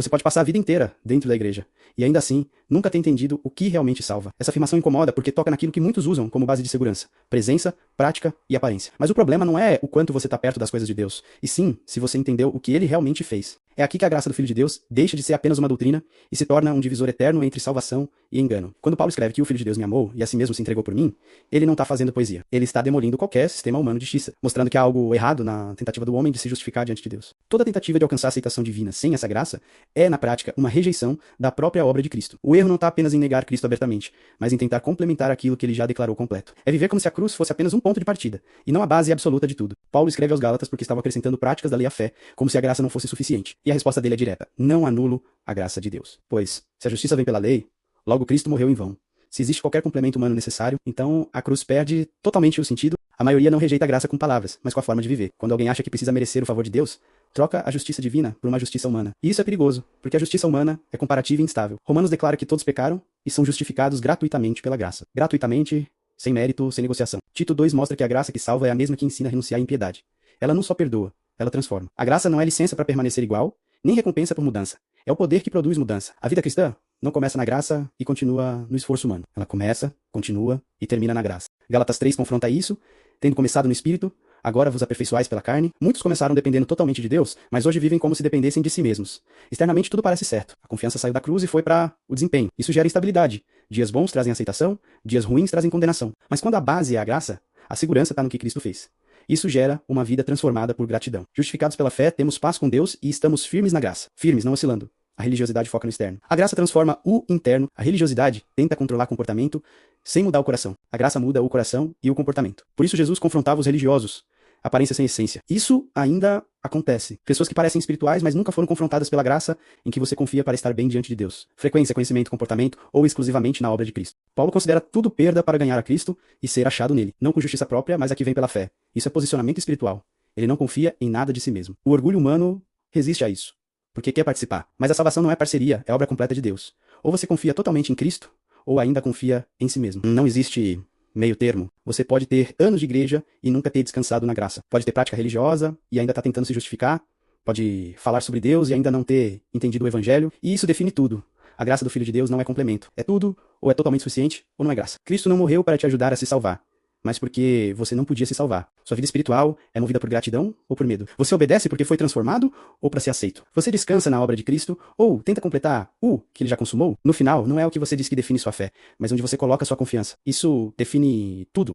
Você pode passar a vida inteira dentro da igreja e ainda assim nunca ter entendido o que realmente salva. Essa afirmação incomoda porque toca naquilo que muitos usam como base de segurança: presença, prática e aparência. Mas o problema não é o quanto você está perto das coisas de Deus, e sim se você entendeu o que ele realmente fez. É aqui que a graça do Filho de Deus deixa de ser apenas uma doutrina e se torna um divisor eterno entre salvação e engano. Quando Paulo escreve que o Filho de Deus me amou e assim mesmo se entregou por mim, ele não está fazendo poesia. Ele está demolindo qualquer sistema humano de justiça, mostrando que há algo errado na tentativa do homem de se justificar diante de Deus. Toda tentativa de alcançar a aceitação divina sem essa graça é, na prática, uma rejeição da própria obra de Cristo. O erro não está apenas em negar Cristo abertamente, mas em tentar complementar aquilo que ele já declarou completo. É viver como se a cruz fosse apenas um ponto de partida, e não a base absoluta de tudo. Paulo escreve aos Gálatas porque estava acrescentando práticas da lei à fé, como se a graça não fosse suficiente. E a resposta dele é direta: não anulo a graça de Deus. Pois, se a justiça vem pela lei, logo Cristo morreu em vão. Se existe qualquer complemento humano necessário, então a cruz perde totalmente o sentido. A maioria não rejeita a graça com palavras, mas com a forma de viver. Quando alguém acha que precisa merecer o favor de Deus, troca a justiça divina por uma justiça humana. E isso é perigoso, porque a justiça humana é comparativa e instável. Romanos declara que todos pecaram e são justificados gratuitamente pela graça. Gratuitamente, sem mérito, sem negociação. Tito 2 mostra que a graça que salva é a mesma que ensina a renunciar à impiedade. Ela não só perdoa, ela transforma. A graça não é licença para permanecer igual, nem recompensa por mudança. É o poder que produz mudança. A vida cristã não começa na graça e continua no esforço humano. Ela começa, continua e termina na graça. Gálatas 3 confronta isso, tendo começado no Espírito, agora vos aperfeiçoais pela carne. Muitos começaram dependendo totalmente de Deus, mas hoje vivem como se dependessem de si mesmos. Externamente tudo parece certo. A confiança saiu da cruz e foi para o desempenho. Isso gera instabilidade. Dias bons trazem aceitação, dias ruins trazem condenação. Mas quando a base é a graça, a segurança está no que Cristo fez. Isso gera uma vida transformada por gratidão. Justificados pela fé, temos paz com Deus e estamos firmes na graça. Firmes, não oscilando. A religiosidade foca no externo. A graça transforma o interno. A religiosidade tenta controlar comportamento sem mudar o coração. A graça muda o coração e o comportamento. Por isso Jesus confrontava os religiosos. Aparência sem essência. Isso ainda acontece. Pessoas que parecem espirituais, mas nunca foram confrontadas pela graça em que você confia para estar bem diante de Deus. Frequência, conhecimento, comportamento ou exclusivamente na obra de Cristo. Paulo considera tudo perda para ganhar a Cristo e ser achado nele. Não com justiça própria, mas a que vem pela fé. Isso é posicionamento espiritual. Ele não confia em nada de si mesmo. O orgulho humano resiste a isso, porque quer participar. Mas a salvação não é parceria, é obra completa de Deus. Ou você confia totalmente em Cristo, ou ainda confia em si mesmo. Não existe meio termo. Você pode ter anos de igreja e nunca ter descansado na graça. Pode ter prática religiosa e ainda estar tentando se justificar. Pode falar sobre Deus e ainda não ter entendido o evangelho. E isso define tudo. A graça do Filho de Deus não é complemento. É tudo, ou é totalmente suficiente, ou não é graça. Cristo não morreu para te ajudar a se salvar, mas porque você não podia se salvar. Sua vida espiritual é movida por gratidão ou por medo. Você obedece porque foi transformado ou para ser aceito. Você descansa na obra de Cristo ou tenta completar o que ele já consumou. No final, não é o que você diz que define sua fé, mas onde você coloca sua confiança. Isso define tudo.